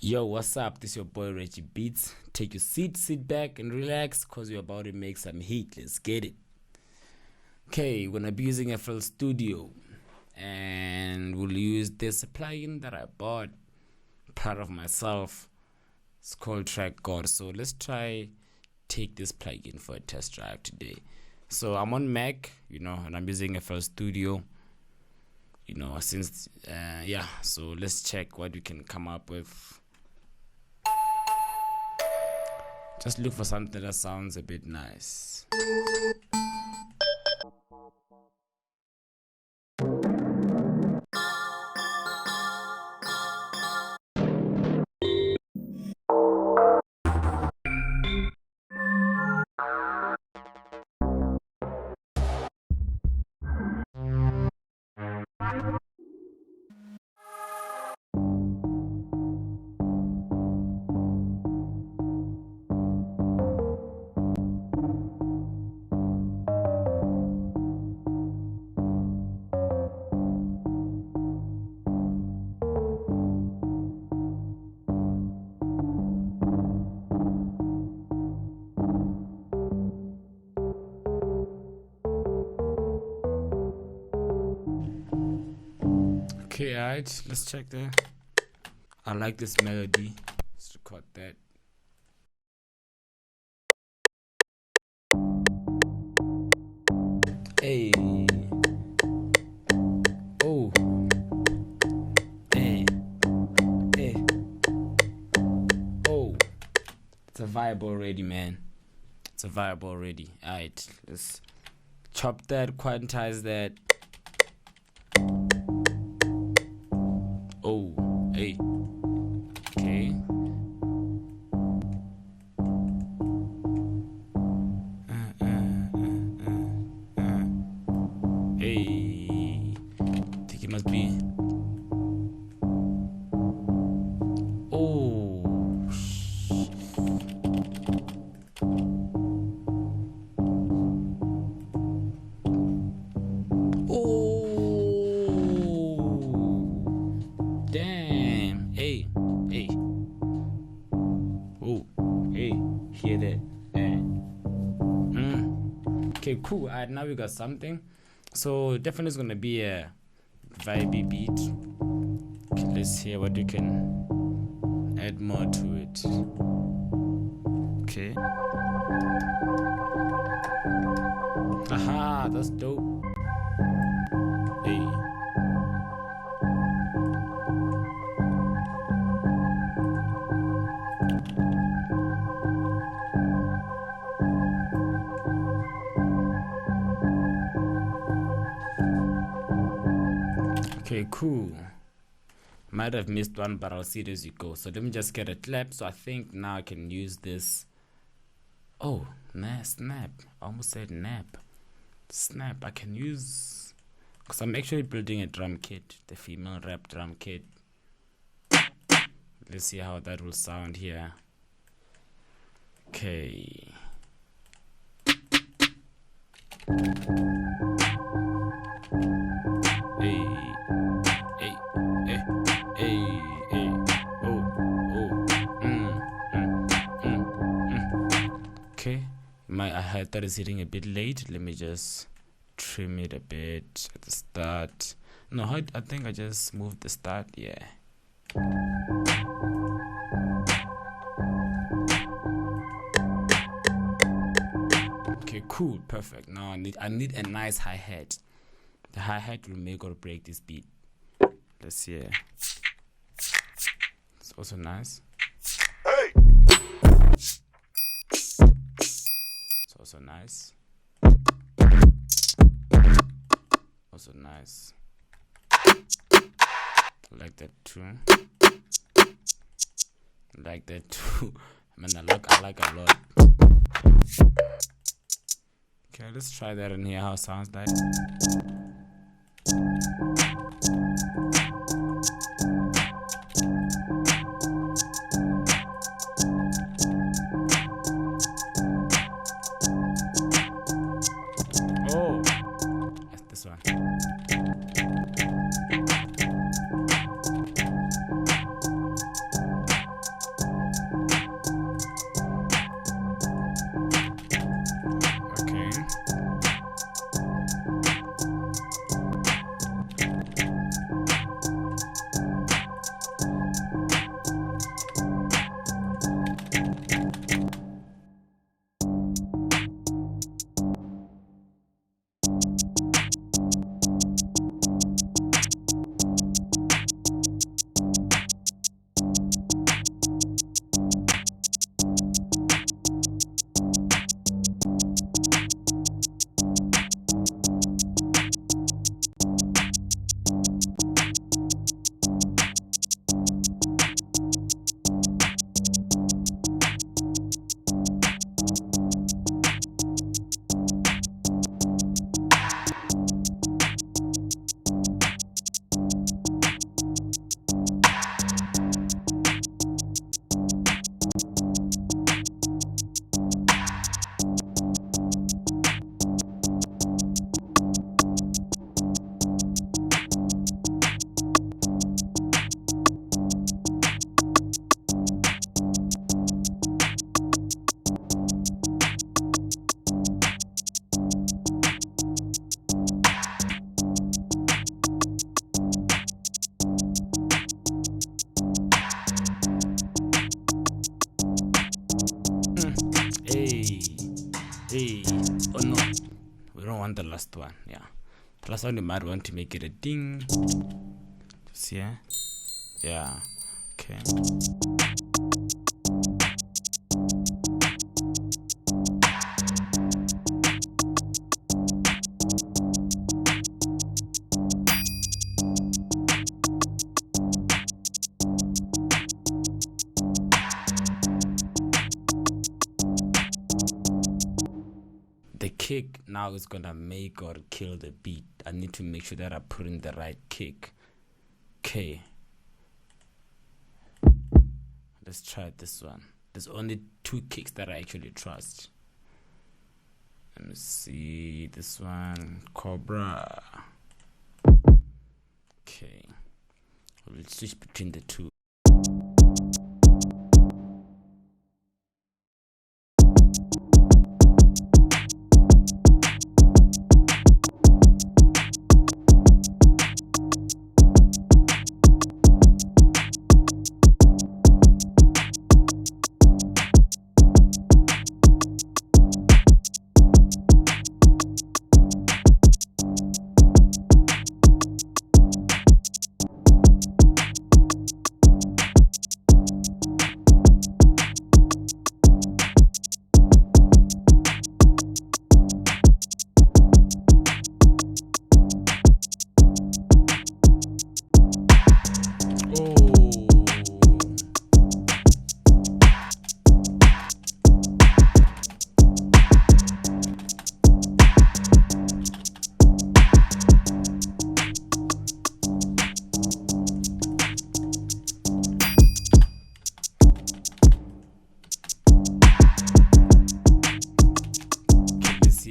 Yo, what's up? This is your boy Reggie Beats. Take your seat, sit back and relax cause we're about to make some heat. Let's get it. Okay, we're gonna be using FL Studio and we'll use this plugin that I bought, proud of myself. It's called TrackGod. So let's try take this plugin for a test drive today. So I'm on Mac, and I'm using FL Studio. So let's check what we can come up with. Just look for something that sounds a bit nice. Okay, alright, let's check that. I like this melody. Let's record that. Hey. Oh. Hey. Hey. Oh. It's a vibe already, man. It's a vibe already. Alright, let's chop that, quantize that. Oh, hey, okay. Hey, I think it must be. Oh, hear that? Okay, cool. Alright, now we got something. So definitely it's gonna be a vibey beat. Okay, let's hear what we can add more to it. Okay. Aha, that's dope. Hey. Okay, cool. Might have missed one, but I'll see it as you go. So let me just get a clap. So I think now I can use this. Oh, snap. I almost said nap. Snap. I can use, because I'm actually building a drum kit, the female rap drum kit. Let's see how that will sound here. Okay. Okay, my hi-hat that is hitting a bit late. Let me just trim it a bit at the start. No, I think I just moved the start. Yeah. Okay, cool, perfect. Now I need a nice hi-hat. The hi-hat will make or break this beat. Let's see. It's also nice. Hey. It's also nice. Also nice. I like that too. I like that too. I like a lot. Okay, let's try that and hear how it sounds like. Oh, that's this one. want the last one. Yeah, the last one you might want to make it a ding. Just here. Yeah. Okay. The kick now is gonna make or kill the beat. I need to make sure that I put in the right kick. Okay, let's try this one. There's only 2 kicks that I actually trust. Let me see this one, Cobra. Okay, we'll switch between the 2.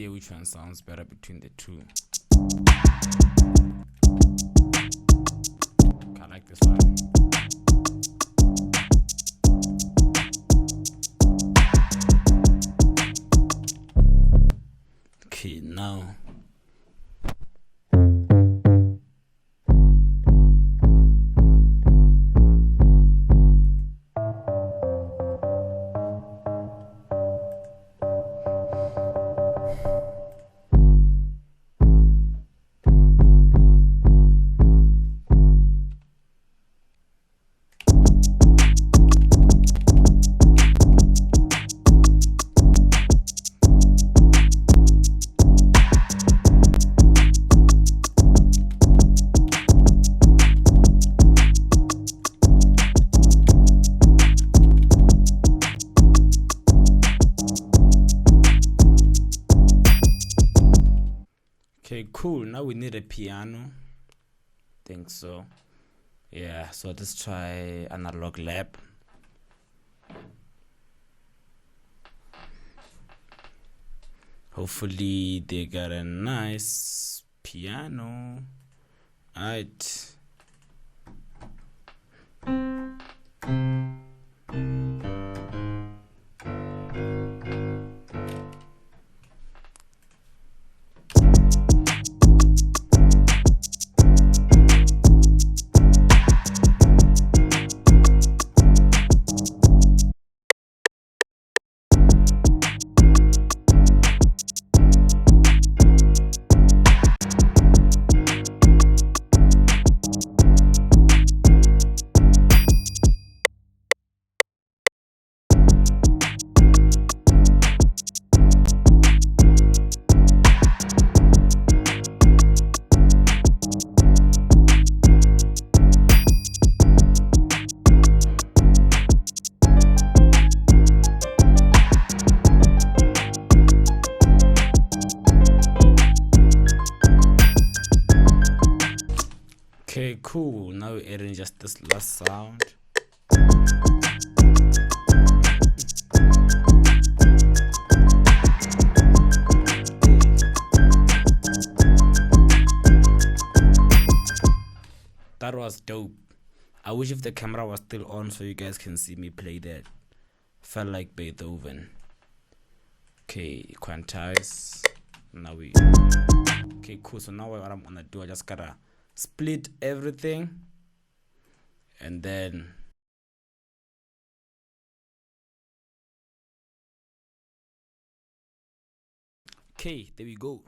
Which one sounds better between the 2? I like this one. Okay, now okay, cool. Now we need a piano. Think so. Yeah, so let's try analog lab. Hopefully they got a nice piano. Alright. Okay, cool. Now we're adding just this last sound. That was dope. I wish if the camera was still on so you guys can see me play that. Felt like Beethoven. Okay, quantize. Now we. Okay, cool. So now what I'm gonna do, I just gotta split everything and then Okay, there we go.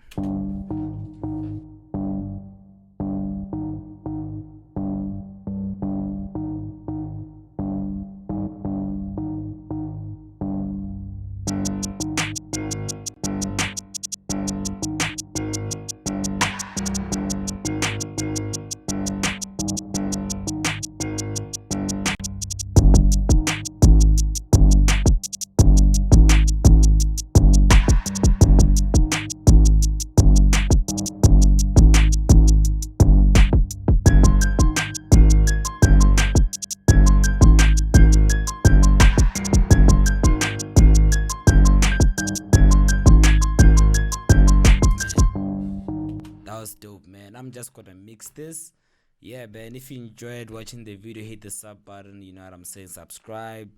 That was dope, man. I'm just gonna mix this. Yeah, man, if you enjoyed watching the video, hit the sub button, you know what I'm saying, subscribe,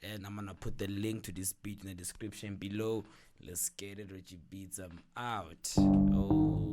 and I'm gonna put the link to this beat in the description below. Let's get it, Reggie Beats. I'm out. Oh.